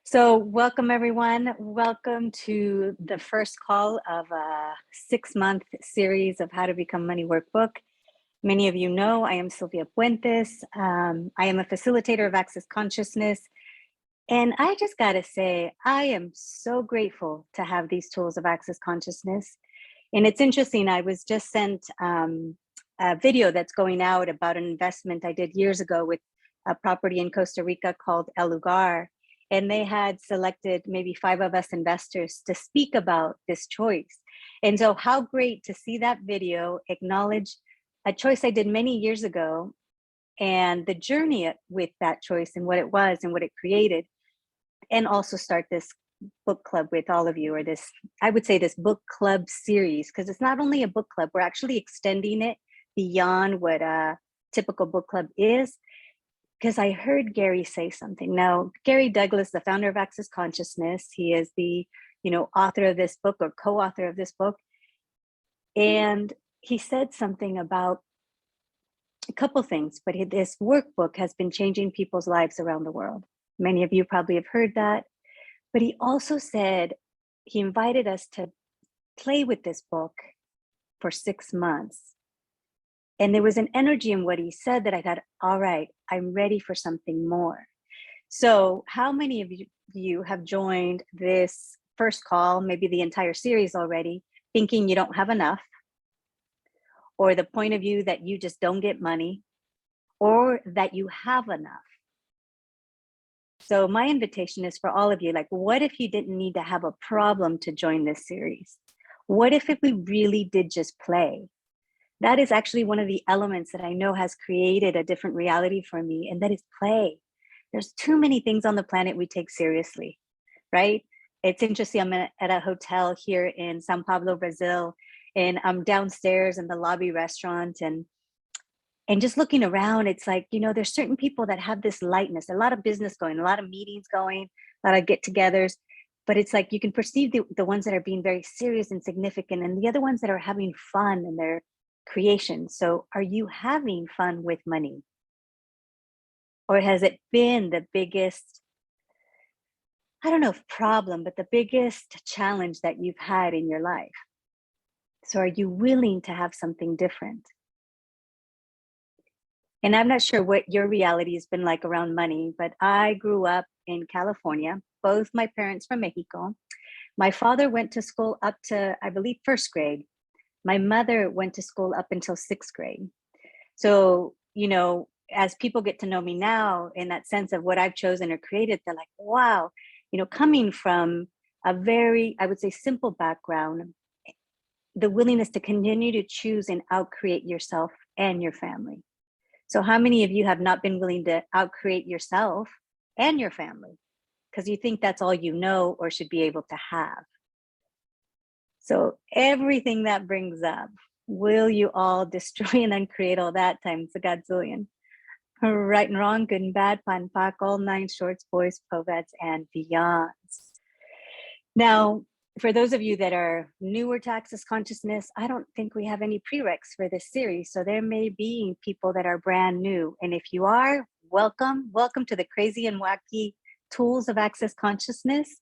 So welcome everyone. Welcome to the first call of a 6-month series of How to Become Money Workbook. Many of you know I am Sylvia Puentes. I am a facilitator of Access Consciousness. And I just gotta say, I am so grateful to have these tools of Access Consciousness. And it's interesting, I was just sent a video that's going out about an investment I did years ago with a property in Costa Rica called El Lugar. And they had selected maybe 5 of us investors to speak about this choice. And so how great to see that video acknowledge a choice I did many years ago and the journey with that choice and what it was and what it created. And also start this book club with all of you, or this, I would say this book club series, because it's not only a book club, we're actually extending it beyond what a typical book club is. Because I heard Gary say something. Now, Gary Douglas, the founder of Access Consciousness, he is the, author of this book or co-author of this book. And he said something about a couple things, but this workbook has been changing people's lives around the world. Many of you probably have heard that. But he also said, he invited us to play with this book for 6 months. And there was an energy in what he said that I thought, all right, I'm ready for something more. So how many of you have joined this first call, maybe the entire series already, thinking you don't have enough, or the point of view that you just don't get money, or that you have enough? So my invitation is for all of you, like, what if you didn't need to have a problem to join this series? What if we really did just play? That is actually one of the elements that I know has created a different reality for me, and that is play. There's too many things on the planet we take seriously, right? It's interesting, I'm at a hotel here in Sao Paulo, Brazil, and I'm downstairs in the lobby restaurant, and just looking around, it's like, there's certain people that have this lightness, a lot of business going, a lot of meetings going, a lot of get-togethers, but it's like you can perceive the ones that are being very serious and significant, and the other ones that are having fun and they're creation. So are you having fun with money? Or has it been the biggest, I don't know if problem, but the biggest challenge that you've had in your life? So are you willing to have something different? And I'm not sure what your reality has been like around money, but I grew up in California, both my parents from Mexico. My father went to school up to, I believe, first grade. My mother went to school up until 6th grade. So, as people get to know me now, in that sense of what I've chosen or created, they're like, wow, coming from a very, I would say, simple background, the willingness to continue to choose and outcreate yourself and your family. So how many of you have not been willing to outcreate yourself and your family because you think that's all you know or should be able to have? So everything that brings up, will you all destroy and uncreate all that times a godzillion? Right and wrong, good and bad, pan pac, all 9 shorts, boys, povets, and beyonds. Now, for those of you that are newer to Access Consciousness, I don't think we have any prereqs for this series. So there may be people that are brand new. And if you are, welcome. Welcome to the crazy and wacky tools of Access Consciousness.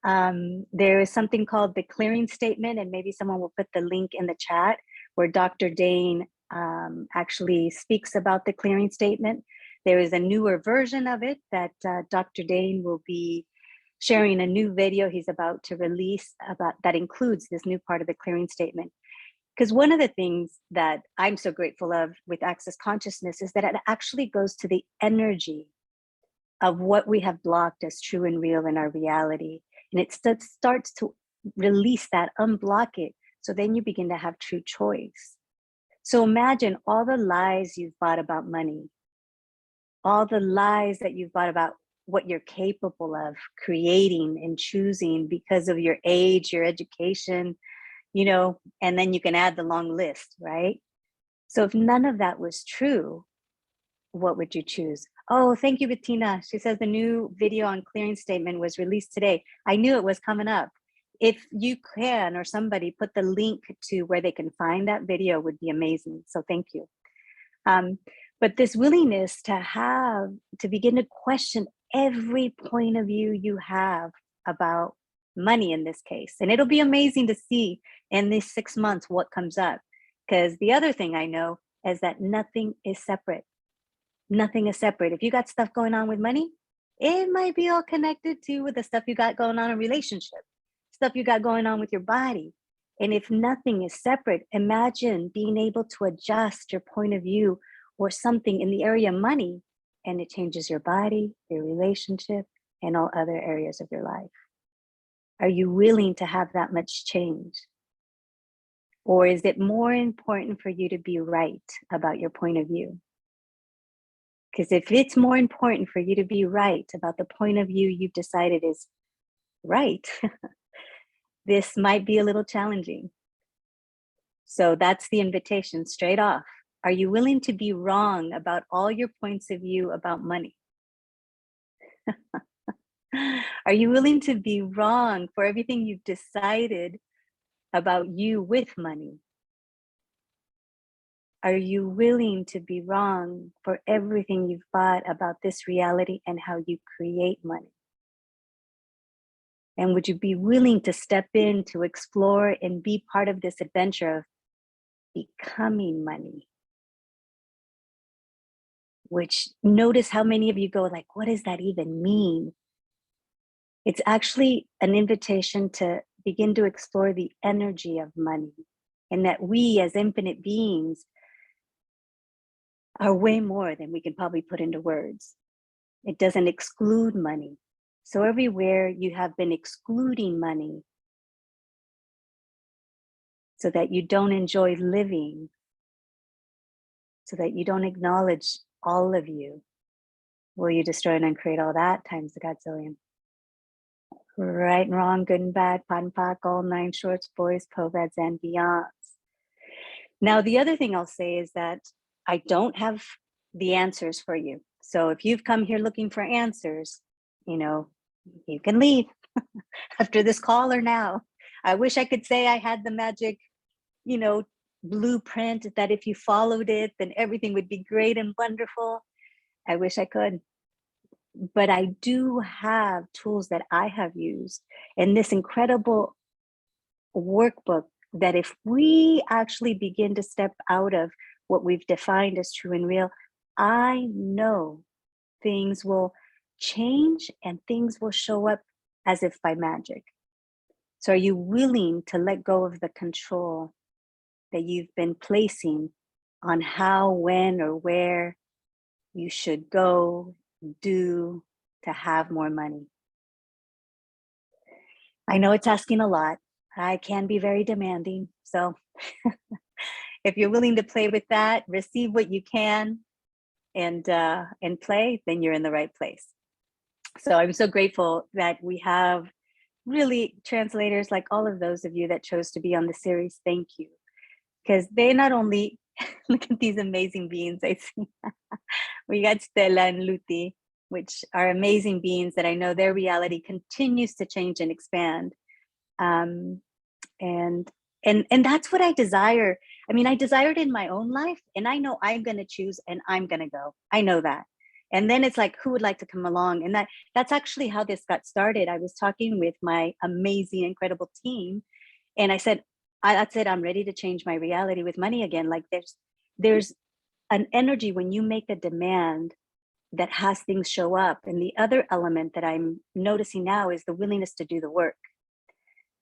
There is something called the clearing statement, and maybe someone will put the link in the chat where Dr. Dane actually speaks about the clearing statement. There is a newer version of it that Dr. Dane will be sharing a new video he's about to release about that includes this new part of the clearing statement. Because one of the things that I'm so grateful of with Access Consciousness is that it actually goes to the energy of what we have blocked as true and real in our reality. And it starts to release that, unblock it. So then you begin to have true choice. So imagine all the lies you've bought about money, all the lies that you've bought about what you're capable of creating and choosing because of your age, your education, and then you can add the long list, right? So if none of that was true, what would you choose? Oh, thank you, Bettina. She says the new video on clearing statement was released today. I knew it was coming up. If you can, or somebody put the link to where they can find that video would be amazing. So thank you. But this willingness to begin to question every point of view you have about money in this case. And it'll be amazing to see in these 6 months what comes up. Because the other thing I know is that nothing is separate. Nothing is separate. If you got stuff going on with money, it might be all connected to with the stuff you got going on in relationship, stuff you got going on with your body. And if nothing is separate, imagine being able to adjust your point of view or something in the area of money, and it changes your body, your relationship, and all other areas of your life. Are you willing to have that much change? Or is it more important for you to be right about your point of view? Because if it's more important for you to be right about the point of view you've decided is right, this might be a little challenging. So that's the invitation straight off. Are you willing to be wrong about all your points of view about money? Are you willing to be wrong for everything you've decided about you with money? Are you willing to be wrong for everything you've thought about this reality and how you create money? And would you be willing to step in to explore and be part of this adventure of becoming money? Which, notice how many of you go like, what does that even mean? It's actually an invitation to begin to explore the energy of money, and that we as infinite beings are way more than we can probably put into words. It doesn't exclude money. So everywhere you have been excluding money so that you don't enjoy living, so that you don't acknowledge all of you, will you destroy and uncreate all that times the godzillion? Right and wrong, good and bad, pot and pock, all 9 shorts, boys, poveds, and beyonds. Now, the other thing I'll say is that I don't have the answers for you. So if you've come here looking for answers, you can leave after this call or now. I wish I could say I had the magic, blueprint that if you followed it, then everything would be great and wonderful. I wish I could. But I do have tools that I have used in this incredible workbook that if we actually begin to step out of what we've defined as true and real, I know things will change and things will show up as if by magic. So are you willing to let go of the control that you've been placing on how, when, or where you should go, do to have more money? I know it's asking a lot. I can be very demanding. So if you're willing to play with that, receive what you can and play, then you're in the right place. So I'm so grateful that we have really translators like all of those of you that chose to be on the series. Thank you. Because they not only look at these amazing beings I see. We got Stella and Luti, which are amazing beings that I know their reality continues to change and expand. And that's what I desire. I mean, I desire it in my own life, and I know I'm going to choose and I'm going to go. I know that. And then it's like, who would like to come along? And that's actually how this got started. I was talking with my amazing, incredible team, and I said, that's it. I'm ready to change my reality with money again. Like there's an energy when you make a demand that has things show up. And the other element that I'm noticing now is the willingness to do the work.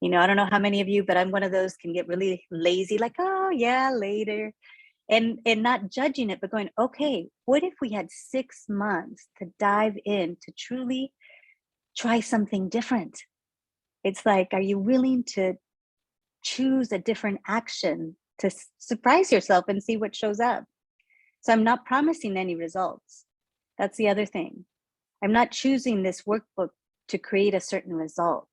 I don't know how many of you, but I'm one of those can get really lazy, like, oh yeah, later. And not judging it, but going, okay, what if we had 6 months to dive in to truly try something different? It's like, are you willing to choose a different action to surprise yourself and see what shows up? So I'm not promising any results. That's the other thing. I'm not choosing this workbook to create a certain result.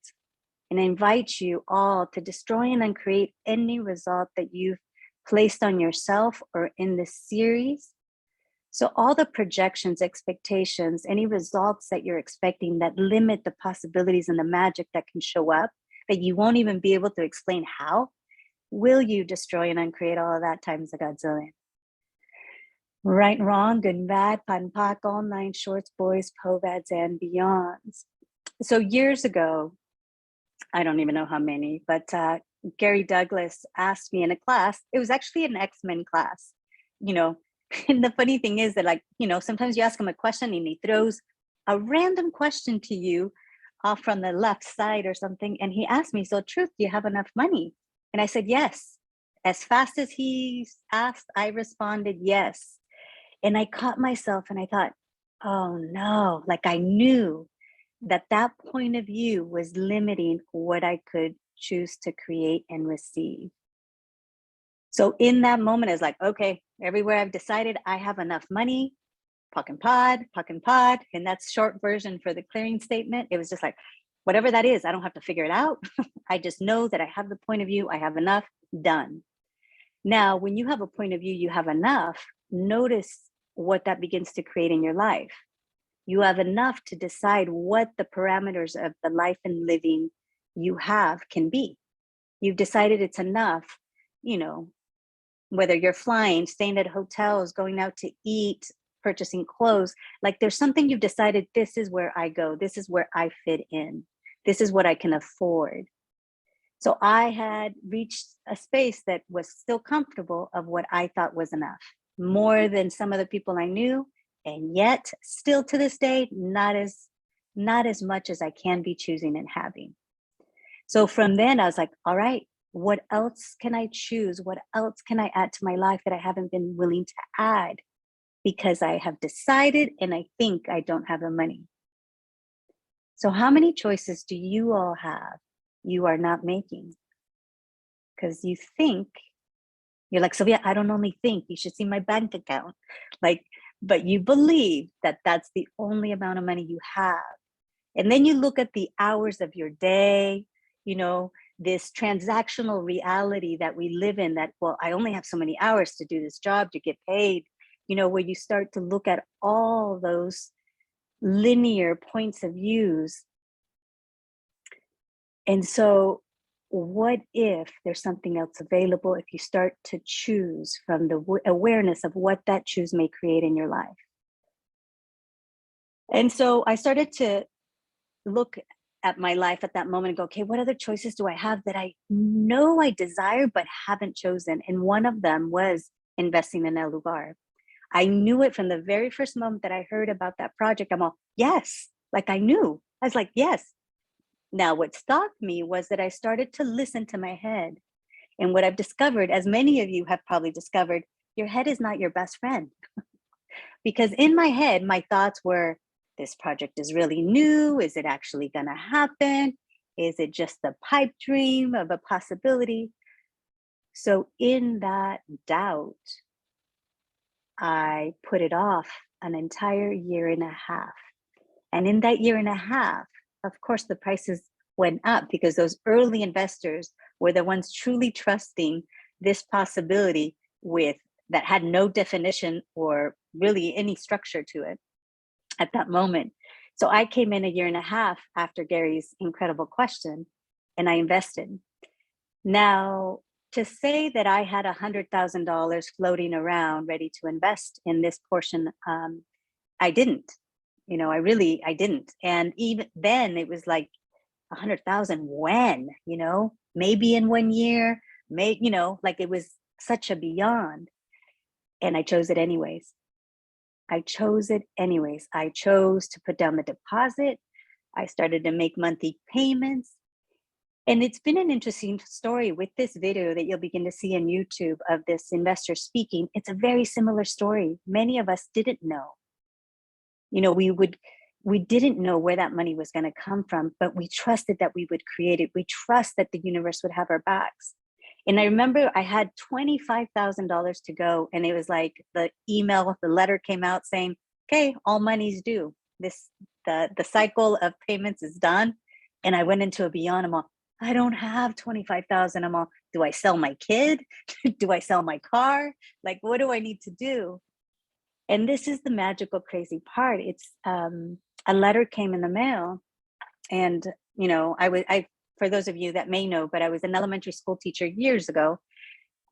And I invite you all to destroy and uncreate any result that you've placed on yourself or in this series. So all the projections, expectations, any results that you're expecting that limit the possibilities and the magic that can show up, that you won't even be able to explain how, will you destroy and uncreate all of that times a godzillion? Right and wrong, good and bad, pot and pock, all nine shorts, boys, povads, and beyonds. So years ago, I don't even know how many, but Gary Douglas asked me in a class. It was actually an X-Men class, you know. And the funny thing is that, like, sometimes you ask him a question and he throws a random question to you off from the left side or something. And he asked me, "So, Truth, do you have enough money?" And I said, "Yes." As fast as he asked, I responded, "Yes." And I caught myself and I thought, oh no, like I knew that that point of view was limiting what I could choose to create and receive. So in that moment, I was like, okay, everywhere I've decided I have enough money, puck and pod. And that's short version for the clearing statement. It was just like, whatever that is, I don't have to figure it out. I just know that I have the point of view, I have enough, done. Now, when you have a point of view, you have enough, notice what that begins to create in your life. You have enough to decide what the parameters of the life and living you have can be. You've decided it's enough, you know, whether you're flying, staying at hotels, going out to eat, purchasing clothes, like there's something you've decided, this is where I go, this is where I fit in, this is what I can afford. So I had reached a space that was still comfortable of what I thought was enough, more than some of the people I knew, and yet still to this day, not as much as I can be choosing and having. So from then I was like, all right, what else can I choose? What else can I add to my life that I haven't been willing to add? Because I have decided and I think I don't have the money. So how many choices do you all have you are not making? Because you think, you're like, Sylvia, I don't only think, you should see my bank account. Like, but you believe that that's the only amount of money you have. And then you look at the hours of your day, this transactional reality that we live in, that, well, I only have so many hours to do this job to get paid, where you start to look at all those linear points of views. And so what if there's something else available if you start to choose from the awareness of what that choose may create in your life? And so I started to look at my life at that moment and go, okay, what other choices do I have that I know I desire but haven't chosen? And one of them was investing in El Lugar. I knew it from the very first moment that I heard about that project. I'm all, yes, like I knew. I was like, yes. Now, what stopped me was that I started to listen to my head. And what I've discovered, as many of you have probably discovered, your head is not your best friend. Because in my head, my thoughts were, this project is really new. Is it actually going to happen? Is it just a pipe dream of a possibility? So in that doubt, I put it off an entire year and a half. And in that year and a half, of course, the prices went up because those early investors were the ones truly trusting this possibility that had no definition or really any structure to it at that moment. So I came in a year and a half after Gary's incredible question, and I invested. Now, to say that I had $100,000 floating around ready to invest in this portion, I didn't. I didn't. And even then, it was like 100,000 when, maybe in 1 year, like it was such a beyond. And I chose it anyways. I chose it anyways. I chose to put down the deposit. I started to make monthly payments. And it's been an interesting story with this video that you'll begin to see on YouTube of this investor speaking. It's a very similar story. Many of us didn't know. We didn't know where that money was going to come from, but we trusted that we would create it. We trust that the universe would have our backs. And I remember I had $25,000 to go, and it was like the letter came out saying, okay, all money's due. The cycle of payments is done. And I went into a beyond. I'm all, I don't have 25,000. I'm all, do I sell my kid? Do I sell my car? Like, what do I need to do? And this is the magical, crazy part. It's a letter came in the mail, and for those of you that may know, but I was an elementary school teacher years ago,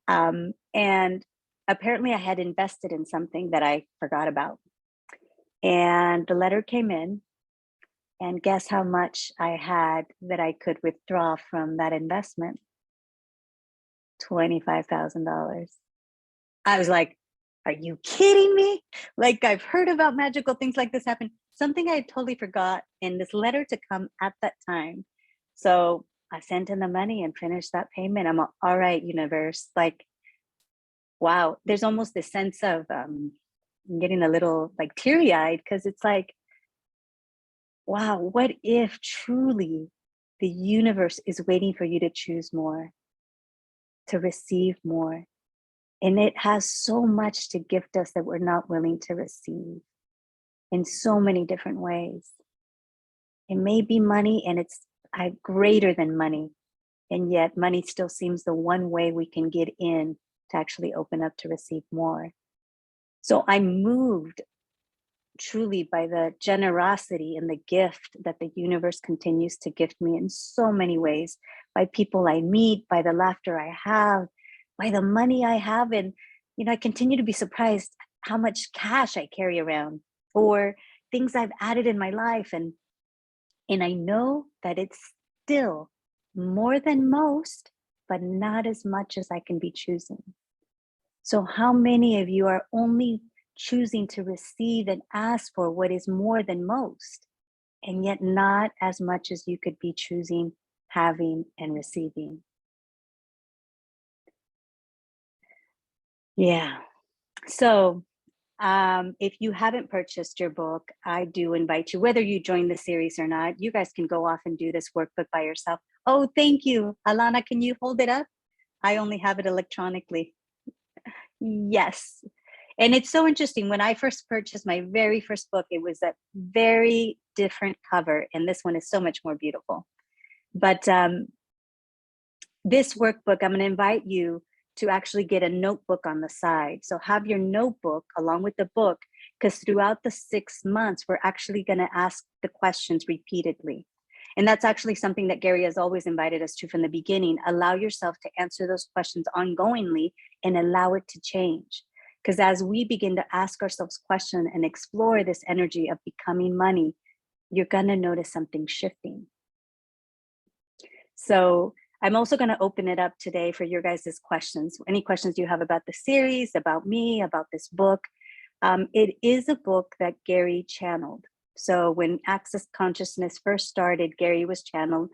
and apparently I had invested in something that I forgot about. And the letter came in, and guess how much I had that I could withdraw from that investment? $25,000. I was like, are you kidding me? Like, I've heard about magical things like this happen. Something I totally forgot in this letter to come at that time. So I sent in the money and finished that payment. I'm all right, universe. Like, wow, there's almost this sense of getting a little like teary-eyed, because it's like, wow, what if truly the universe is waiting for you to choose more, to receive more? And it has so much to gift us that we're not willing to receive in so many different ways. It may be money, and it's greater than money. And yet money still seems the one way we can get in to actually open up to receive more. So I'm moved truly by the generosity and the gift that the universe continues to gift me in so many ways, by people I meet, by the laughter I have, by the money I have. And, I continue to be surprised how much cash I carry around, or things I've added in my life. And I know that it's still more than most, but not as much as I can be choosing. So how many of you are only choosing to receive and ask for what is more than most, and yet not as much as you could be choosing, having, and receiving? Yeah. So if you haven't purchased your book, I do invite you, whether you join the series or not, you guys can go off and do this workbook by yourself. Oh, thank you. Alana, can you hold it up? I only have it electronically. Yes. And it's so interesting. When I first purchased my very first book, it was a very different cover. And this one is so much more beautiful. But this workbook, I'm going to invite you to actually get a notebook on the side. So have your notebook along with the book, because throughout the 6 months, we're actually going to ask the questions repeatedly. And that's actually something that Gary has always invited us to from the beginning. Allow yourself to answer those questions ongoingly and allow it to change. Because as we begin to ask ourselves questions and explore this energy of becoming money, you're going to notice something shifting. So I'm also going to open it up today for your guys' questions. Any questions you have about the series, about me, about this book. It is a book that Gary channeled. So when Access Consciousness first started, Gary was channeling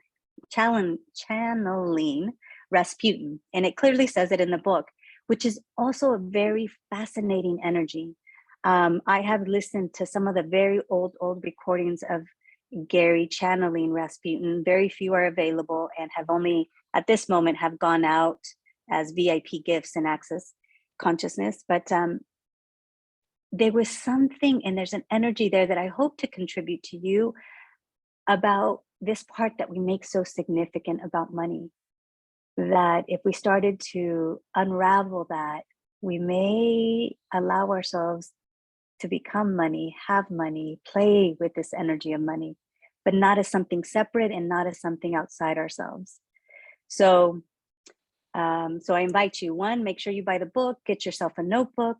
Rasputin. And it clearly says it in the book, which is also a very fascinating energy. I have listened to some of the very old recordings of Gary channeling Rasputin. Very few are available, and have only at this moment have gone out as VIP gifts in Access Consciousness. But there was something, and there's an energy there that I hope to contribute to you about this part that we make so significant about money. That if we started to unravel that, we may allow ourselves to become money, have money, play with this energy of money, but not as something separate and not as something outside ourselves. So, so I invite you, one, make sure you buy the book, get yourself a notebook,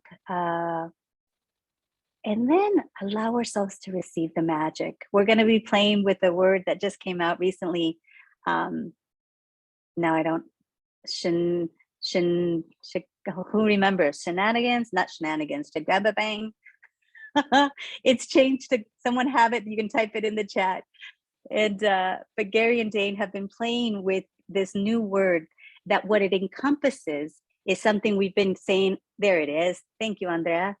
and then allow ourselves to receive the magic. We're going to be playing with a word that just came out recently. Now I don't, who remembers? Shenanigans, not shenanigans, bang. It's changed to, someone have it, you can type it in the chat. And but Gary and Dane have been playing with this new word, that what it encompasses is something we've been saying. There it is. Thank you, Andrea.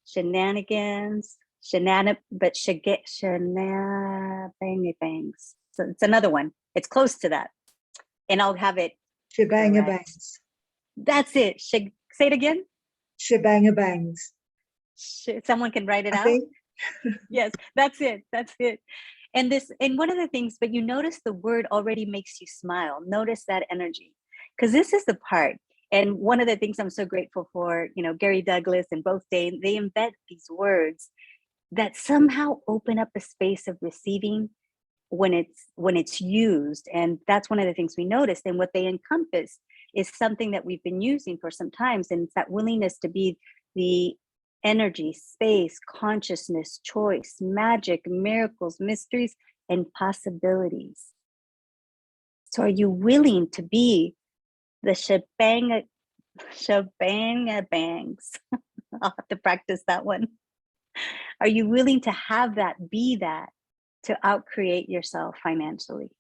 Shenanigans, but shenanigans. So it's another one. It's close to that. And I'll have it. Shebangabangs. That's it. Say it again. Shebangabangs. Someone can write it out. Yes, that's it. That's it. And one of the things, but you notice the word already makes you smile. Notice that energy, because this is the part. And one of the things I'm so grateful for, Gary Douglas and both Dane, they embed these words that somehow open up a space of receiving when it's used. And that's one of the things we noticed. And what they encompass is something that we've been using for some times. And it's that willingness to be the energy, space, consciousness, choice, magic, miracles, mysteries, and possibilities. So are you willing to be the shebang bangs? I'll have to practice that one. Are you willing to have that, be that, to outcreate yourself financially?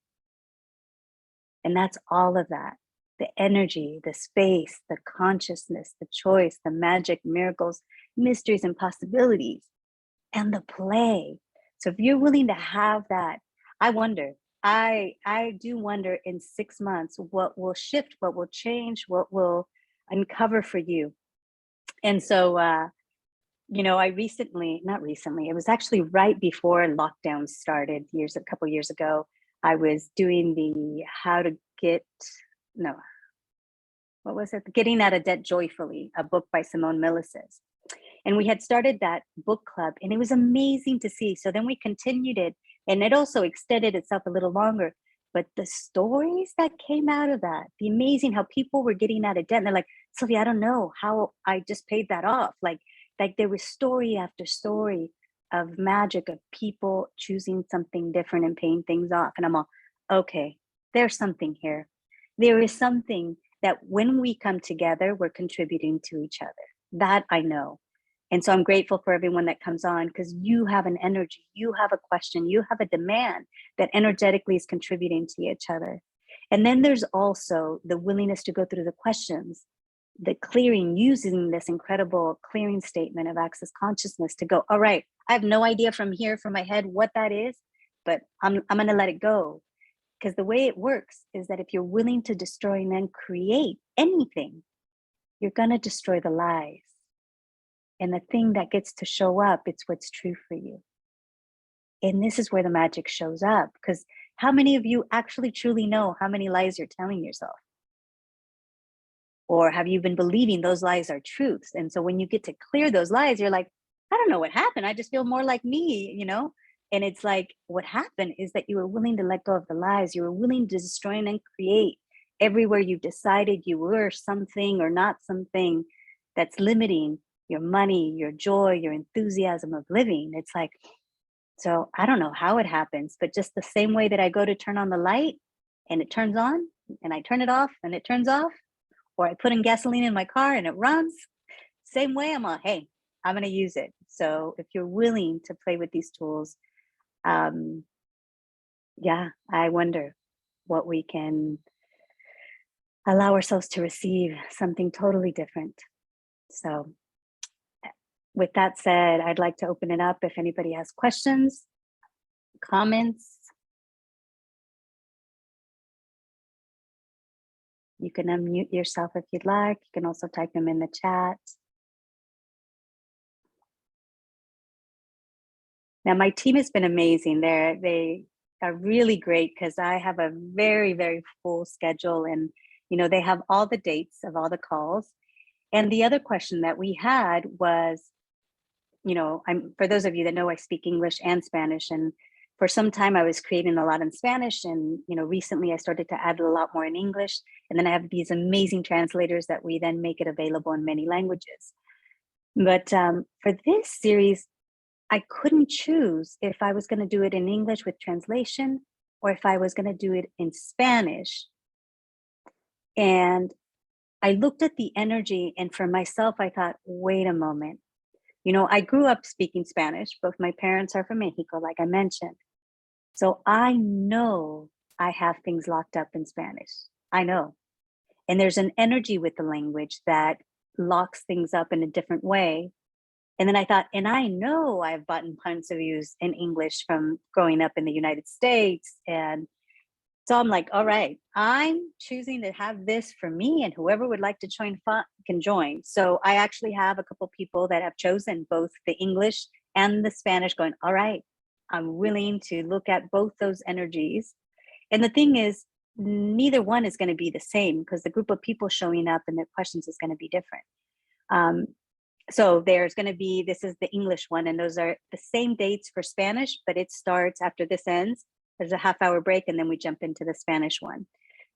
And that's all of that. The energy, the space, the consciousness, the choice, the magic, miracles, mysteries, and possibilities, and the play. So if you're willing to have that, I wonder, I do wonder in 6 months, what will shift, what will change, what will uncover for you. And so, I not recently, it was actually right before lockdown started a couple years ago. I was doing the what was it? Getting Out of Debt Joyfully, a book by Simone Milasas. And we had started that book club, and it was amazing to see. So then we continued it, and it also extended itself a little longer. But the stories that came out of that, the amazing how people were getting out of debt. And they're like, Sylvia, I don't know how I just paid that off. Like there was story after story of magic of people choosing something different and paying things off. And I'm all, okay, there's something here. There is something that when we come together, we're contributing to each other. That I know. And so I'm grateful for everyone that comes on, because you have an energy, you have a question, you have a demand that energetically is contributing to each other. And then there's also the willingness to go through the questions, the clearing, using this incredible clearing statement of access consciousness to go, all right, I have no idea from my head what that is, but I'm going to let it go. Because the way it works is that if you're willing to destroy and then create anything, you're going to destroy the lies. And the thing that gets to show up, it's what's true for you. And this is where the magic shows up. Because how many of you actually truly know how many lies you're telling yourself? Or have you been believing those lies are truths? And so when you get to clear those lies, you're like, I don't know what happened. I just feel more like me, And it's like, what happened is that you were willing to let go of the lies. You were willing to destroy and create everywhere you decided you were something or not something that's limiting your money, your joy, your enthusiasm of living. It's like, so I don't know how it happens, but just the same way that I go to turn on the light and it turns on, and I turn it off and it turns off, or I put in gasoline in my car and it runs, same way I'm like, hey, I'm going to use it. So if you're willing to play with these tools, I wonder what we can allow ourselves to receive, something totally different. So with that said, I'd like to open it up if anybody has questions, comments. You can unmute yourself if you'd like. You can also type them in the chat. Now, my team has been amazing. They are really great because I have a very, very full schedule, and they have all the dates of all the calls. And the other question that we had was, for those of you that know, I speak English and Spanish, and for some time I was creating a lot in Spanish, and recently I started to add a lot more in English, and then I have these amazing translators that we then make it available in many languages. But for this series, I couldn't choose if I was going to do it in English with translation or if I was going to do it in Spanish. And I looked at the energy, and for myself, I thought, wait a moment. I grew up speaking Spanish. Both my parents are from Mexico, like I mentioned. So I know I have things locked up in Spanish. I know. And there's an energy with the language that locks things up in a different way. And then I thought, and I know I've bought points of views in English from growing up in the United States. And so I'm like, all right, I'm choosing to have this for me, and whoever would like to join can join. So I actually have a couple people that have chosen both the English and the Spanish, going, all right, I'm willing to look at both those energies. And the thing is, neither one is going to be the same, because the group of people showing up and their questions is going to be different. So there's going to be, this is the English one, and those are the same dates for Spanish, but it starts after this ends. There's a half-hour break, and then we jump into the Spanish one.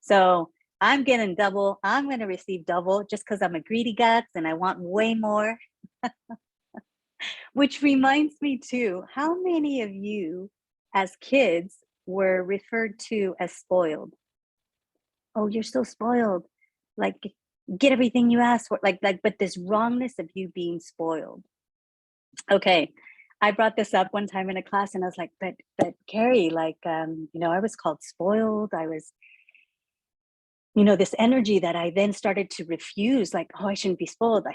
So I'm getting double. I'm going to receive double just because I'm a greedy guts and I want way more. Which reminds me too, how many of you as kids were referred to as spoiled? Oh, you're so spoiled. Like, get everything you asked for. But this wrongness of you being spoiled. Okay. I brought this up one time in a class and I was like, but Carrie, I was called spoiled. I was, this energy that I then started to refuse, like, oh, I shouldn't be spoiled.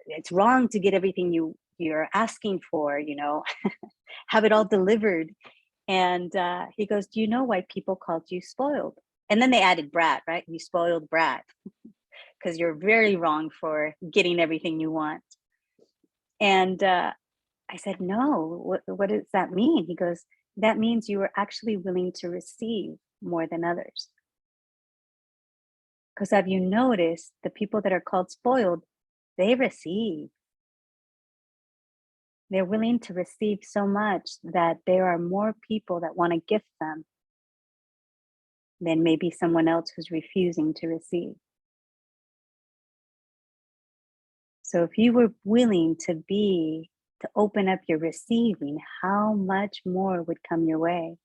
It's wrong to get everything you're asking for, have it all delivered. And he goes, do you know why people called you spoiled? And then they added brat, right? You spoiled brat, because you're very wrong for getting everything you want. And I said, no, what does that mean? He goes, that means you were actually willing to receive more than others. Because have you noticed the people that are called spoiled, they receive. They're willing to receive so much that there are more people that want to gift them than maybe someone else who's refusing to receive. So if you were willing to open up your receiving, how much more would come your way?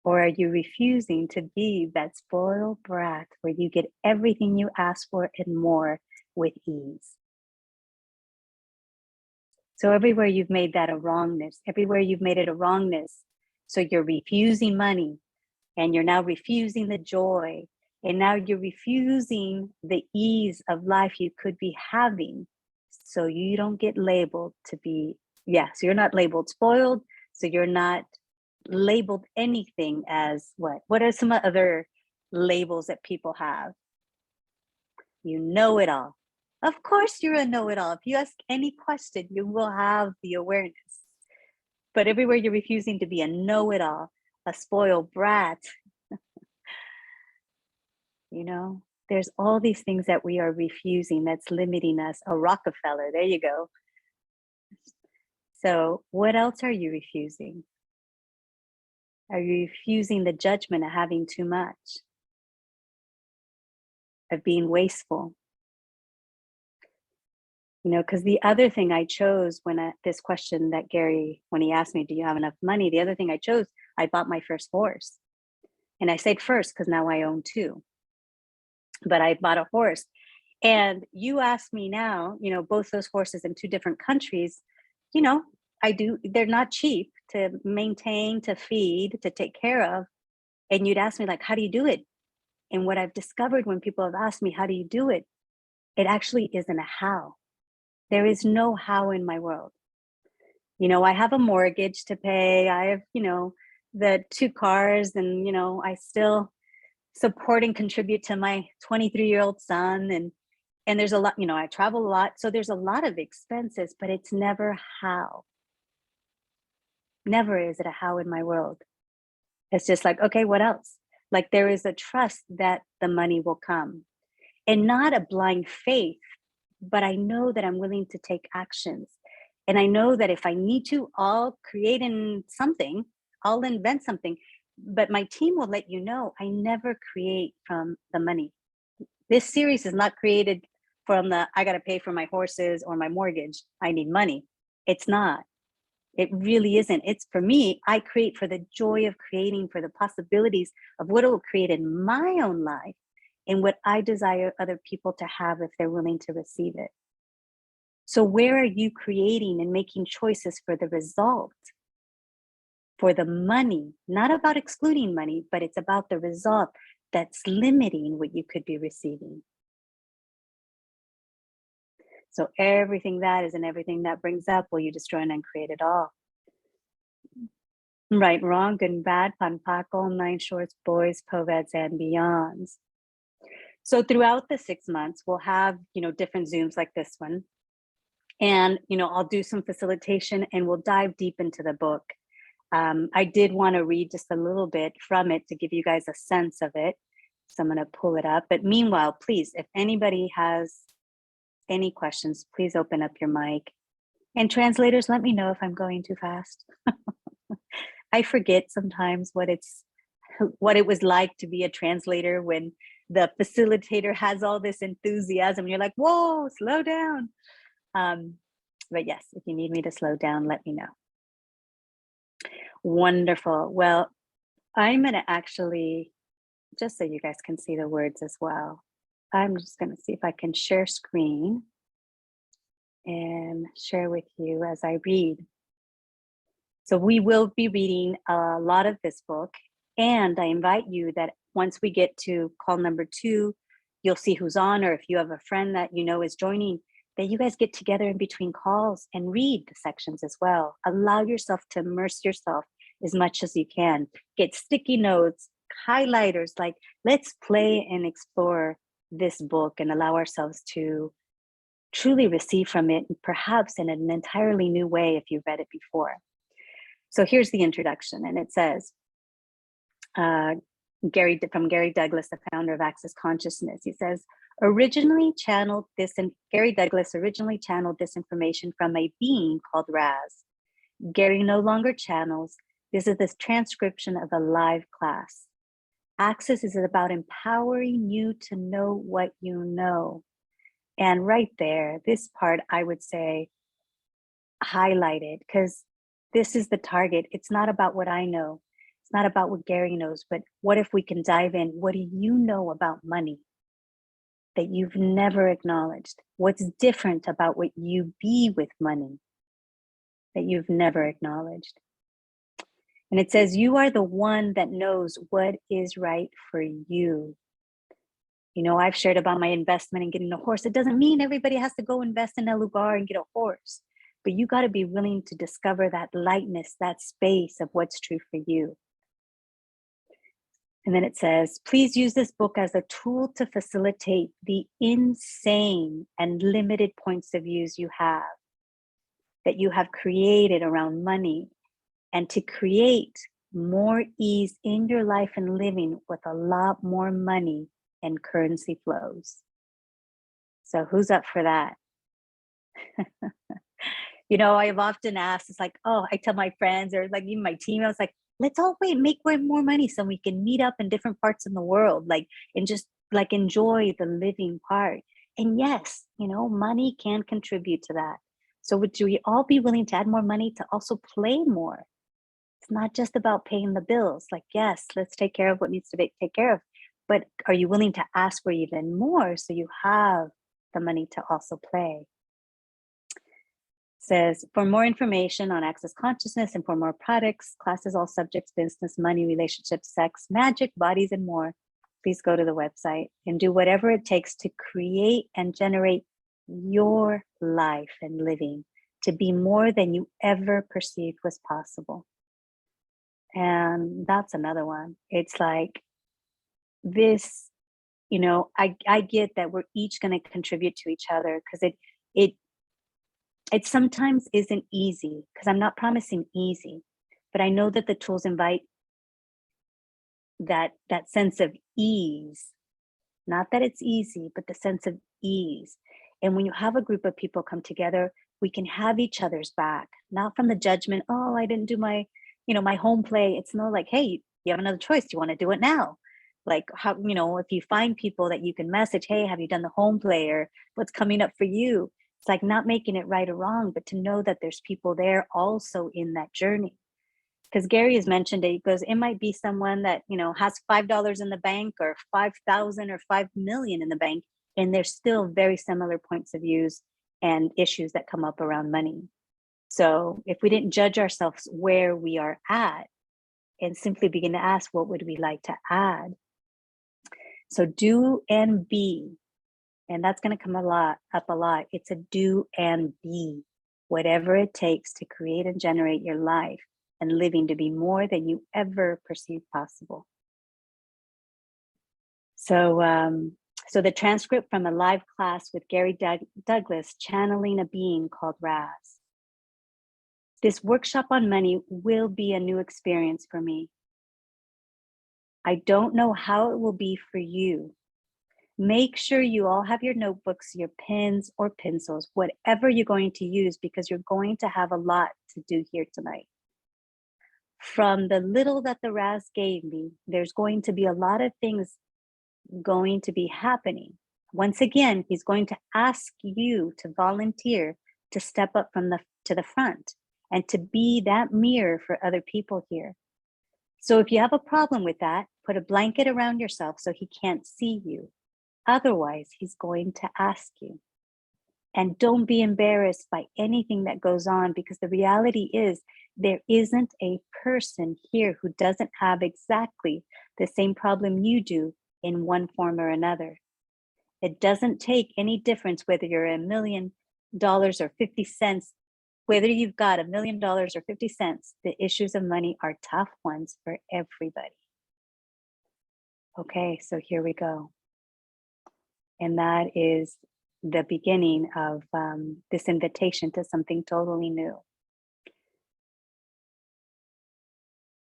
Or are you refusing to be that spoiled brat where you get everything you ask for and more with ease? So everywhere you've made that a wrongness, so you're refusing money and you're now refusing the joy, and now you're refusing the ease of life you could be having. So you don't get labeled to be, so you're not labeled spoiled. So you're not labeled anything as what? What are some other labels that people have? You know it all. Of course you're a know-it-all. If you ask any question, you will have the awareness. But everywhere you're refusing to be a know-it-all, a spoiled brat, there's all these things that we are refusing that's limiting us. A Rockefeller, there you go. So what else are you refusing? Are you refusing the judgment of having too much? Of being wasteful? Because the other thing I chose this question that Gary, when he asked me, do you have enough money? The other thing I chose, I bought my first horse. And I said first, because now I own two. But I bought a horse. And you ask me now, both those horses in two different countries, they're not cheap to maintain, to feed, to take care of. And you'd ask me, like, how do you do it? And what I've discovered when people have asked me, how do you do it? It actually isn't a how. There is no how in my world. I have a mortgage to pay. I have, the two cars, and, I still support and contribute to my 23-year-old son. And there's a lot, I travel a lot. So there's a lot of expenses, but it's never how. Never is it a how in my world. It's just like, okay, what else? Like there is a trust that the money will come, and not a blind faith, but I know that I'm willing to take actions. And I know that if I need to, I'll create something, I'll invent something. But my team will let you know I never create from the money. This series is not created from I got to pay for my horses or my mortgage, I need money. It's not. It really isn't. It's for me, I create for the joy of creating, for the possibilities of what it will create in my own life and what I desire other people to have if they're willing to receive it. So where are you creating and making choices for the result? For the money, not about excluding money, but it's about the result that's limiting what you could be receiving. So everything that is and everything that brings up, will you destroy and uncreate it all? Right, wrong, good and bad, Panpaco, Nine Shorts, Boys, Poveds, and Beyonds. So throughout the 6 months, we'll have, different Zooms like this one. And, I'll do some facilitation and we'll dive deep into the book. I did want to read just a little bit from it to give you guys a sense of it. So I'm going to pull it up. But meanwhile, please, if anybody has any questions, please open up your mic. And translators, let me know if I'm going too fast. I forget sometimes what it's what it was like to be a translator when the facilitator has all this enthusiasm. You're like, whoa, slow down. But yes, if you need me to slow down, let me know. Wonderful. Well, I'm going to actually, just so you guys can see the words as well, I'm just going to see if I can share screen and share with you as I read. So we will be reading a lot of this book, and I invite you that once we get to call number 2, you'll see who's on, or if you have a friend that you know is joining, that you guys get together in between calls and read the sections as well. Allow yourself to immerse yourself as much as you can. Get sticky notes, highlighters, like let's play and explore this book and allow ourselves to truly receive from it, perhaps in an entirely new way if you've read it before. So here's the introduction, and it says, Gary Douglas, the founder of Access Consciousness, he says, Gary Douglas originally channeled this information from a being called Raz. Gary no longer channels. This is the transcription of a live class. Access is about empowering you to know what you know. And right there, this part, I would say, highlighted, because this is the target. It's not about what I know. It's not about what Gary knows, but what if we can dive in? What do you know about money that you've never acknowledged? What's different about what you be with money that you've never acknowledged? And it says, you are the one that knows what is right for you. You know, I've shared about my investment in getting a horse. It doesn't mean everybody has to go invest in a lugar and get a horse, but you got to be willing to discover that lightness, that space of what's true for you. And then it says, please use this book as a tool to facilitate the insane and limited points of views that you have created around money, and to create more ease in your life and living with a lot more money and currency flows. So who's up for that? You know, I've often asked, it's like, oh, I tell my friends or like even my team, I was like, let's all make way more money so we can meet up in different parts of the world, like, and just like enjoy the living part. And yes, you know, money can contribute to that. So would we all be willing to add more money to also play more? It's not just about paying the bills. Like, yes, let's take care of what needs to be taken care of. But are you willing to ask for even more so you have the money to also play? Says, for more information on Access Consciousness and for more products, classes, all subjects, business, money, relationships, sex, magic, bodies, and more, please go to the website and do whatever it takes to create and generate your life and living to be more than you ever perceived was possible. And that's another one. It's like this, you know, I get that we're each going to contribute to each other, because it sometimes isn't easy, because I'm not promising easy, but I know that the tools invite that sense of ease. Not that it's easy, but the sense of ease. And when you have a group of people come together, we can have each other's back, not from the judgment, oh, I didn't do my, you know, my home play. It's no like, hey, you have another choice. Do you want to do it now? Like, how, you know, if you find people that you can message, hey, have you done the home play, or what's coming up for you? It's like not making it right or wrong, but to know that there's people there also in that journey. Because Gary has mentioned it, he goes, it might be someone that, you know, has $5 in the bank or 5,000 or 5 million in the bank, and there's still very similar points of views and issues that come up around money. So if we didn't judge ourselves where we are at and simply begin to ask, what would we like to add? So do and be, and that's going to come up a lot. It's a do and be, whatever it takes to create and generate your life and living to be more than you ever perceived possible. So, so the transcript from a live class with Gary Douglas channeling a being called Raz. This workshop on money will be a new experience for me. I don't know how it will be for you. Make sure you all have your notebooks, your pens or pencils, whatever you're going to use, because you're going to have a lot to do here tonight. From the little that the Raz gave me, there's going to be a lot of things going to be happening. Once again, he's going to ask you to volunteer to step up to the front and to be that mirror for other people here. So if you have a problem with that, put a blanket around yourself so he can't see you. Otherwise, he's going to ask you. And don't be embarrassed by anything that goes on, because the reality is there isn't a person here who doesn't have exactly the same problem you do in one form or another. It doesn't take any difference whether you're $1 million or 50 cents, whether you've got $1 million or 50 cents, the issues of money are tough ones for everybody. Okay, so here we go. And that is the beginning of this invitation to something totally new.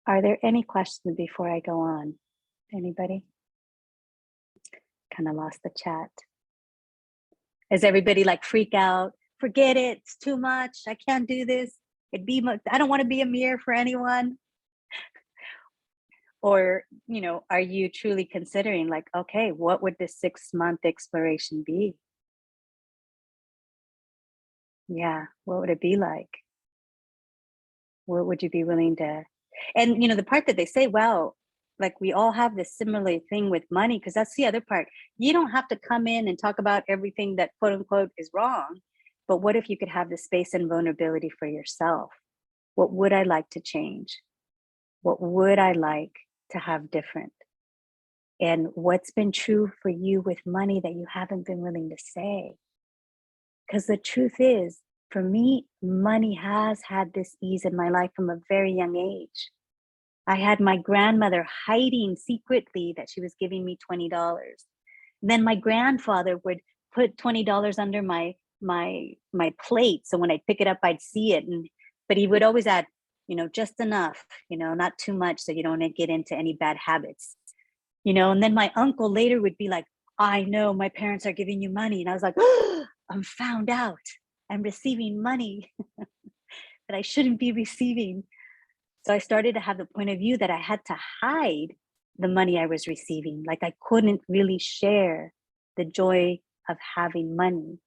Are there any questions before I go on? Anybody? Kind of lost the chat. Is everybody like freak out? Forget it, it's too much. I can't do this. I don't want to be a mirror for anyone. Or, are you truly considering like, okay, what would this 6-month exploration be? Yeah, what would it be like? What would you be willing to? And the part that they say, well, like we all have this similar thing with money, because that's the other part. You don't have to come in and talk about everything that quote unquote is wrong, but what if you could have the space and vulnerability for yourself? What would I like to change? What would I like to have different? And what's been true for you with money that you haven't been willing to say? Because the truth is, for me, money has had this ease in my life from a very young age. I had my grandmother hiding secretly that she was giving me $20. Then my grandfather would put $20 under my plate, so when I'd pick it up, I'd see it. But he would always add, just enough, not too much, so you don't get into any bad habits. And then my uncle later would be like, I know my parents are giving you money. And I was like, oh, I'm found out. I'm receiving money that I shouldn't be receiving. So I started to have the point of view that I had to hide the money I was receiving. Like I couldn't really share the joy of having money.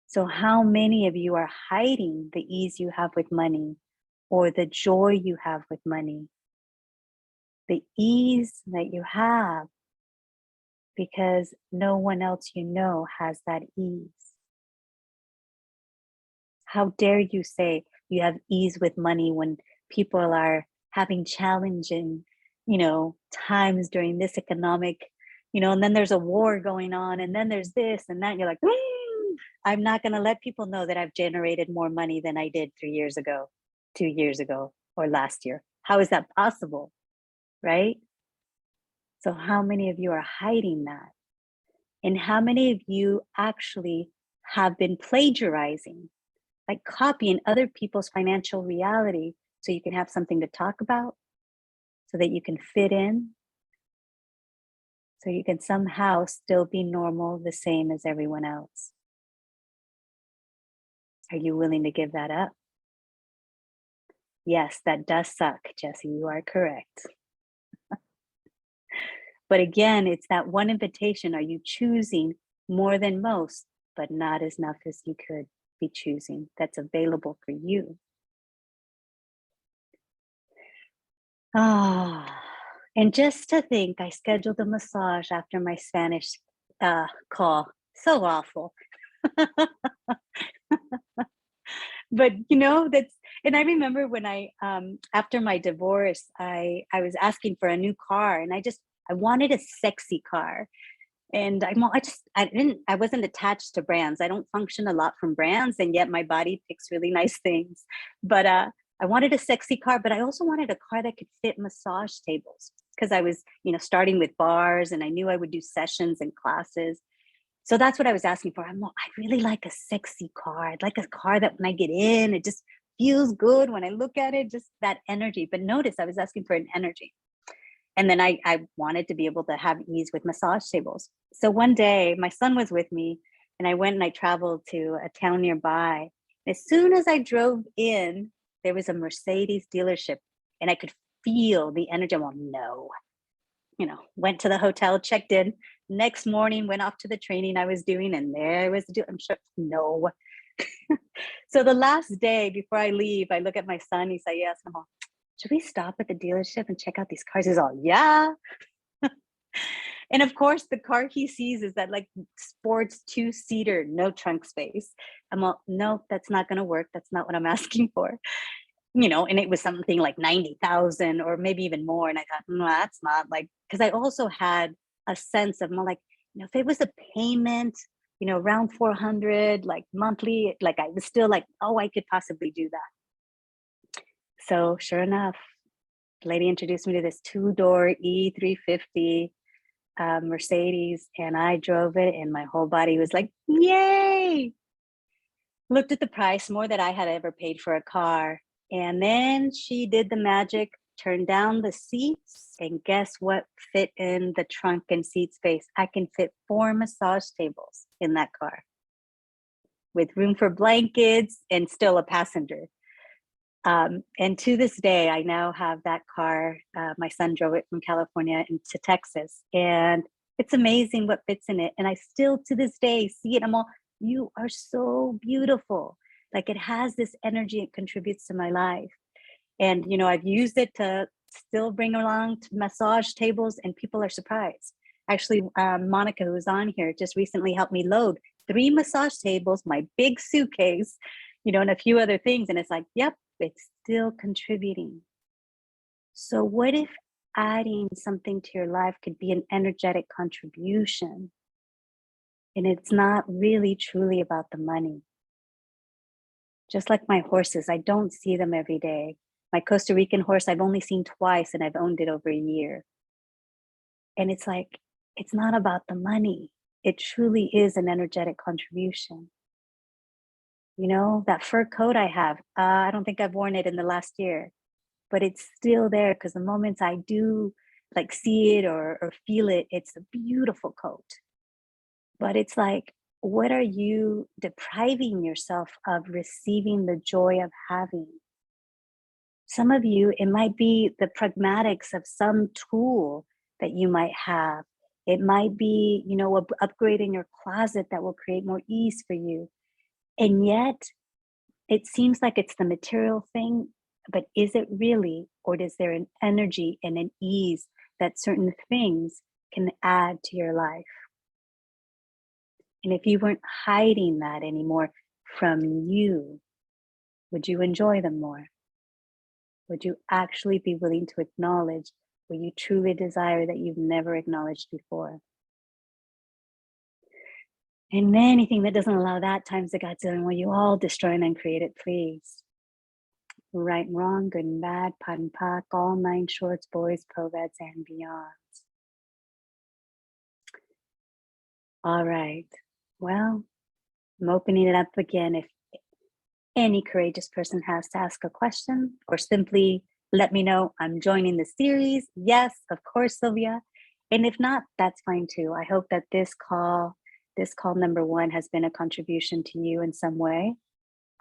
So how many of you are hiding the ease you have with money or the joy you have with money? The ease that you have because no one else has that ease. How dare you say you have ease with money when people are having challenging, times during this economic, and then there's a war going on, and then there's this and that. And you're like, I'm not going to let people know that I've generated more money than I did 3 years ago, 2 years ago, or last year. How is that possible? Right? So how many of you are hiding that? And how many of you actually have been plagiarizing, like copying other people's financial reality so you can have something to talk about, so that you can fit in, so you can somehow still be normal, the same as everyone else? Are you willing to give that up? Yes, that does suck, Jesse, you are correct. But again, it's that one invitation. Are you choosing more than most, but not as enough as you could be choosing that's available for you? And just to think, I scheduled a massage after my Spanish call. So awful. But and I remember when I after my divorce, I was asking for a new car, and I wanted a sexy car. And I wasn't attached to brands. I don't function a lot from brands, and yet my body picks really nice things. But I wanted a sexy car, but I also wanted a car that could fit massage tables, because I was, starting with bars, and I knew I would do sessions and classes. So that's what I was asking for. I really like a sexy car. I'd like a car that when I get in, it just feels good when I look at it, just that energy. But notice I was asking for an energy. And then I wanted to be able to have ease with massage tables. So one day my son was with me, and I went and I traveled to a town nearby. As soon as I drove in, there was a Mercedes dealership and I could feel the energy. Well, no, went to the hotel, checked in. Next morning, went off to the training I was doing, and there was I'm sure, no. So the last day before I leave, I look at my son. He said, yes. I'm all, should we stop at the dealership and check out these cars? He's all, yeah. And of course, the car he sees is that like sports 2-seater, no trunk space. I'm all, no, that's not going to work. That's not what I'm asking for. And it was something like 90,000 or maybe even more. And I thought, no, that's not like, because I also had a sense of more like, if it was a payment, around 400, like monthly, like I was still like, oh, I could possibly do that. So sure enough, the lady introduced me to this 2-door E350 Mercedes, and I drove it and my whole body was like, yay. Looked at the price, more than I had ever paid for a car. And then she did the magic, turned down the seats, and guess what fit in the trunk and seat space? I can fit 4 massage tables in that car with room for blankets and still a passenger. And to this day, I now have that car. My son drove it from California into Texas, and it's amazing what fits in it. And I still, to this day, see it. I'm all, you are so beautiful. Like it has this energy, it contributes to my life. And, I've used it to still bring along to massage tables, and people are surprised. Actually, Monica, who's on here, just recently helped me load 3 massage tables, my big suitcase, and a few other things. And it's like, yep, it's still contributing. So what if adding something to your life could be an energetic contribution? And it's not really truly about the money. Just like my horses, I don't see them every day. My Costa Rican horse, I've only seen twice, and I've owned it over a year. And it's like, it's not about the money. It truly is an energetic contribution. That fur coat I have, I don't think I've worn it in the last year, but it's still there because the moments I do like see it or feel it, it's a beautiful coat. But it's like, what are you depriving yourself of receiving the joy of having? Some of you, it might be the pragmatics of some tool that you might have. It might be, upgrade in your closet that will create more ease for you. And yet it seems like it's the material thing, but is it really, or is there an energy and an ease that certain things can add to your life? And if you weren't hiding that anymore from you, would you enjoy them more? Would you actually be willing to acknowledge what you truly desire that you've never acknowledged before? And anything that doesn't allow that times the Godzilla, will you all destroy and uncreate it, please? Right and wrong, good and bad, pot and pock, all 9 shorts, boys, pro-vets, and beyonds. All right. Well, I'm opening it up again. If any courageous person has to ask a question or simply let me know I'm joining the series, yes, of course, Sylvia. And if not, that's fine too. I hope that this call number 1 has been a contribution to you in some way,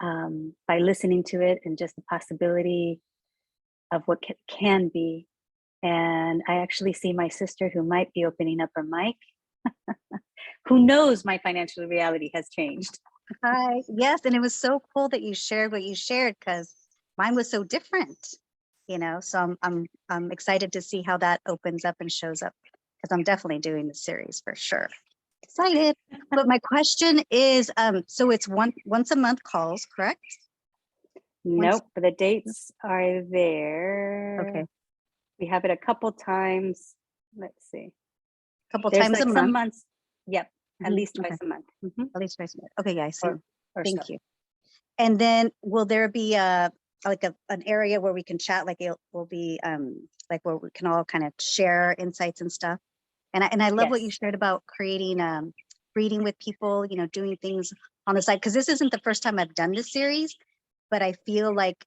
by listening to it and just the possibility of what can be. And I actually see my sister who might be opening up her mic. Who knows, my financial reality has changed. Hi. Yes, and it was so cool that you shared what you shared because mine was so different, So I'm excited to see how that opens up and shows up because I'm definitely doing the series for sure. Excited. But my question is, so it's once a month calls, correct? Nope, but the dates are there. Okay. We have it a couple times. Let's see. A couple There's times like a some month. months. Yep, at least Okay. twice a month. At least twice a month. Okay, yeah, I see. Thank so. you. And then will there be an area where we can chat? Like it will be like where we can all kind of share insights and stuff. And I love what you shared about creating reading with people, doing things on the side, because this isn't the first time I've done this series, but I feel like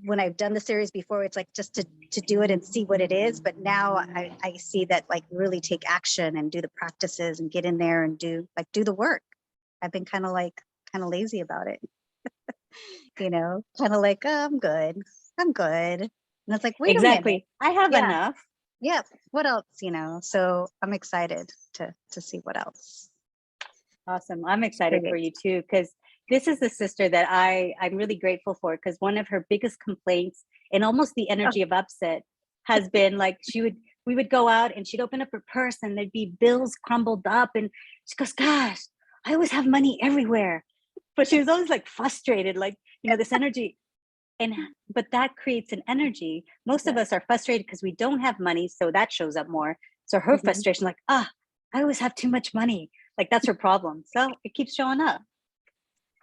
when I've done the series before, it's like just to do it and see what it is. But now I see that like really take action and do the practices and get in there and do the work. I've been kind of lazy about it. kind of like, oh, I'm good. I'm good. And it's like, wait a minute. Exactly. I have Yeah. enough. Yeah. What else, So I'm excited to see what else. Awesome. I'm excited for Great. you too, because this is the sister that I'm really grateful for, because one of her biggest complaints and almost the energy of upset has been like we would go out and she'd open up her purse and there'd be bills crumbled up and she goes, gosh, I always have money everywhere. But she was always like frustrated, like, this energy. But that creates an energy. Most of us are frustrated because we don't have money, so that shows up more. So her Mhm. frustration, like, I always have too much money. Like that's her problem. So it keeps showing up.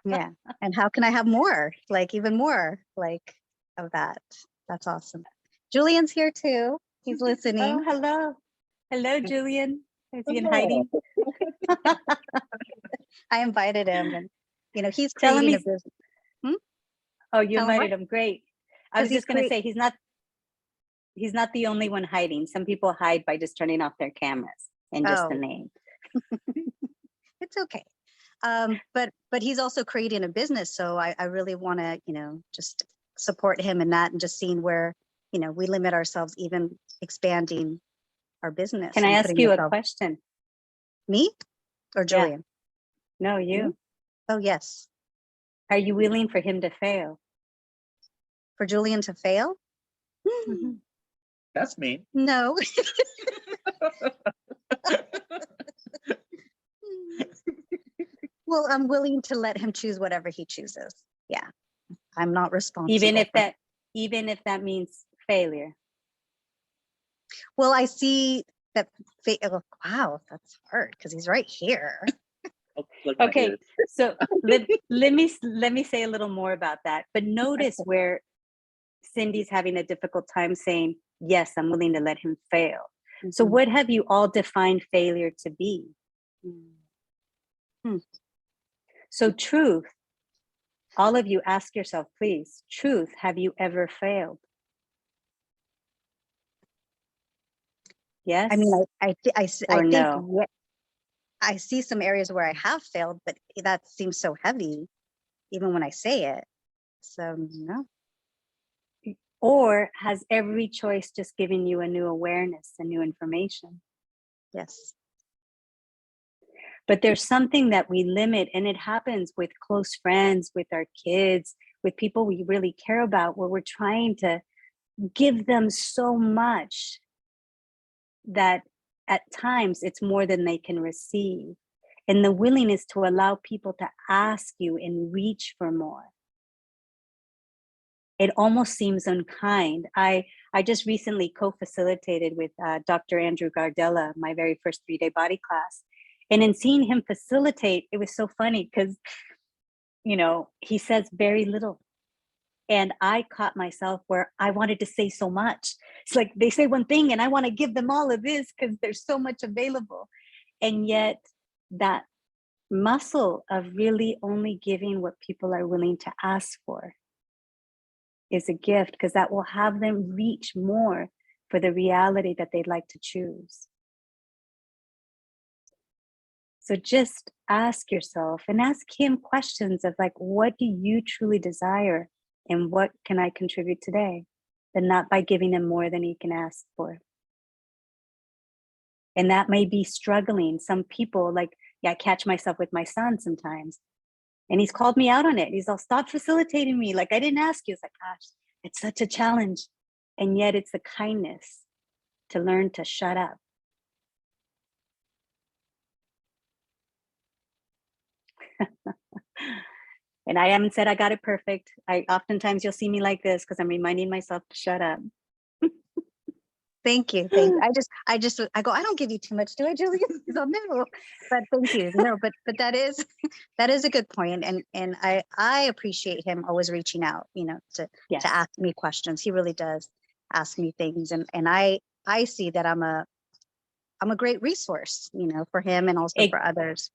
Yeah. And how can I have more? Like even more like of that. That's awesome. Julian's here too. He's Oh, listening. hello. Hello, Julian. Is he in Hello. hiding? I invited him and he's Tell him creating a he's, business. oh, you Tell him invited him. Great. I was Because just going to say, he's not the only one hiding. Some people hide by just turning off their cameras and just the name. It's okay. But he's also creating a business. So I really want to, just support him in that and just seeing where, we limit ourselves, even expanding our business. Can I and ask putting you a ourselves- question? Me or Yeah. Julian? No, you. Oh, yes. Are you willing for him to fail? For Julian to fail? Mm-hmm. That's mean. No. Well, I'm willing to let him choose whatever he chooses. Yeah. I'm not responsible. Even if that means failure. Well, I see that. Oh, wow, that's hard because he's right here. Oh, look at my Okay, ears. so let me say a little more about that. But notice where Cindy's having a difficult time saying, yes, I'm willing to let him fail. So Mhm. what have you all defined failure to be? So truth, all of you ask yourself, please, truth, have you ever failed? Yes? I mean, I Or think no? yeah, I see some areas where I have failed, but that seems so heavy, even when I say it. So no. Or has every choice just given you a new awareness, a new information? Yes. But there's something that we limit, and it happens with close friends, with our kids, with people we really care about, where we're trying to give them so much that at times it's more than they can receive. And the willingness to allow people to ask you and reach for more. It almost seems unkind. I just recently co-facilitated with Dr. Andrew Gardella, my very first 3-day body class. And in seeing him facilitate, it was so funny because, he says very little. And I caught myself where I wanted to say so much. It's like they say one thing and I want to give them all of this because there's so much available. And yet that muscle of really only giving what people are willing to ask for is a gift, because that will have them reach more for the reality that they'd like to choose. So just ask yourself and ask him questions of like, what do you truly desire and what can I contribute today? But not by giving him more than he can ask for. And that may be struggling. Some people, like, I catch myself with my son sometimes. And he's called me out on it. He's all, stop facilitating me. Like, I didn't ask you. It's like, gosh, it's such a challenge. And yet it's the kindness to learn to shut up. And I haven't said I got it perfect. Oftentimes you'll see me like this because I'm reminding myself to shut up. Thank you. Thank you. I go, I don't give you too much, do I, Julian? He's all, no. But thank you. No, but that is a good point. And I appreciate him always reaching out, to Yes. ask me questions. He really does ask me things. And I see that I'm a great resource, for him and also for others.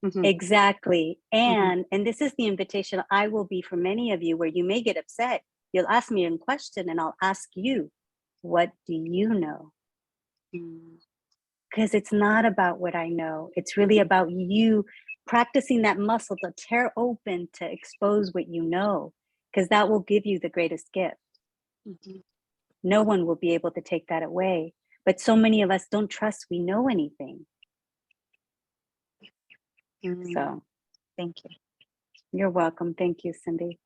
Mhm. Exactly. And this is the invitation I will be for many of you, where you may get upset. You'll ask me a question and I'll ask you, what do you know? Because it's not about what I know. It's really about you practicing that muscle to tear open, to expose what you know, because that will give you the greatest gift. Mhm. No one will be able to take that away. But so many of us don't trust we know anything. So Thank you. you're welcome. Thank you, Cindy.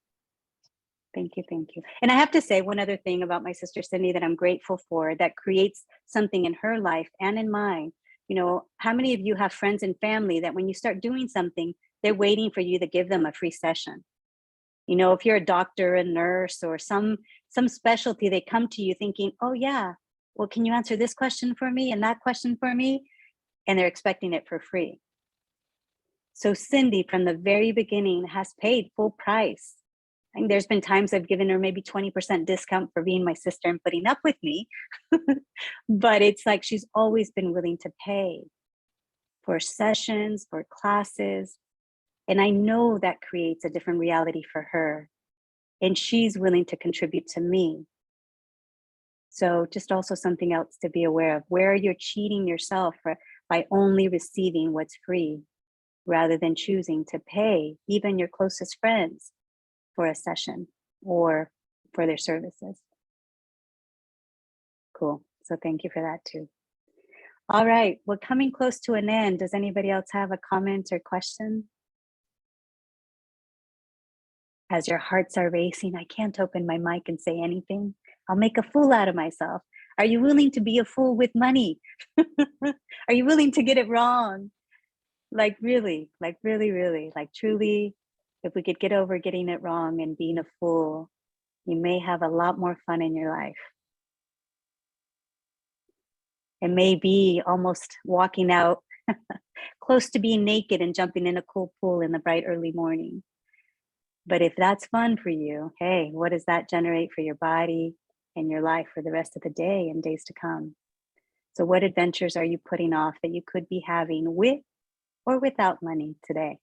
Thank you, thank you. And I have to say one other thing about my sister Cindy that I'm grateful for, that creates something in her life and in mine. You know, how many of you have friends and family that when you start doing something, they're waiting for you to give them a free session? You know, if you're a doctor, a nurse, or some specialty, they come to you thinking, oh yeah, well, can you answer this question for me and that question for me? And they're expecting it for free. So Cindy, from the very beginning, has paid full price. And there's been times I've given her maybe 20% discount for being my sister and putting up with me. But it's like she's always been willing to pay for sessions, for classes. And I know that creates a different reality for her. And she's willing to contribute to me. So just also something else to be aware of, where you're cheating yourself by only receiving what's free, rather than choosing to pay even your closest friends for a session or for their services. Cool. So thank you for that too. All right, we're coming close to an end. Does anybody else have a comment or question? As your hearts are racing, I can't open my mic and say anything. I'll make a fool out of myself. Are you willing to be a fool with money? Are you willing to get it wrong? Like really, like truly, if we could get over getting it wrong and being a fool, you may have a lot more fun in your life. It may be almost walking out close to being naked and jumping in a cool pool in the bright early morning. But if that's fun for you, hey, what does that generate for your body and your life for the rest of the day and days to come? So what adventures are you putting off that you could be having with or without money today?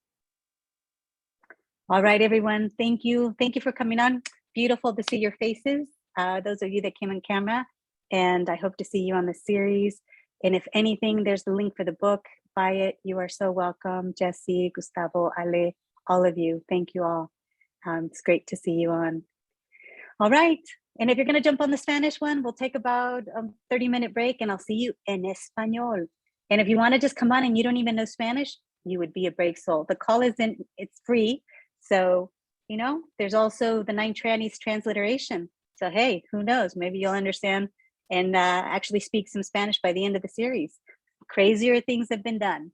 All right, everyone. Thank you. Thank you for coming on. Beautiful to see your faces. Those of you that came on camera, and I hope to see you on the series. And if anything, there's the link for the book. Buy it. You are so welcome. Jesse, Gustavo, Ale, all of you. Thank you all. It's great to see you on. All right. And if you're going to jump on the Spanish one, we'll take about a 30-minute break and I'll see you en español. And if you want to just come on and you don't even know Spanish, you would be a brave soul. The call isn't, it's free. So, you know, there's also the 9 trannies transliteration. So, hey, who knows? Maybe you'll understand and actually speak some Spanish by the end of the series. Crazier things have been done.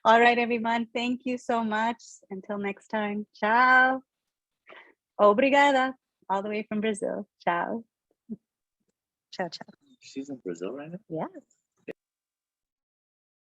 All right, everyone. Thank you so much. Until next time. Ciao. Obrigada. All the way from Brazil. Ciao. Ciao, ciao. She's in Brazil right now? Yes.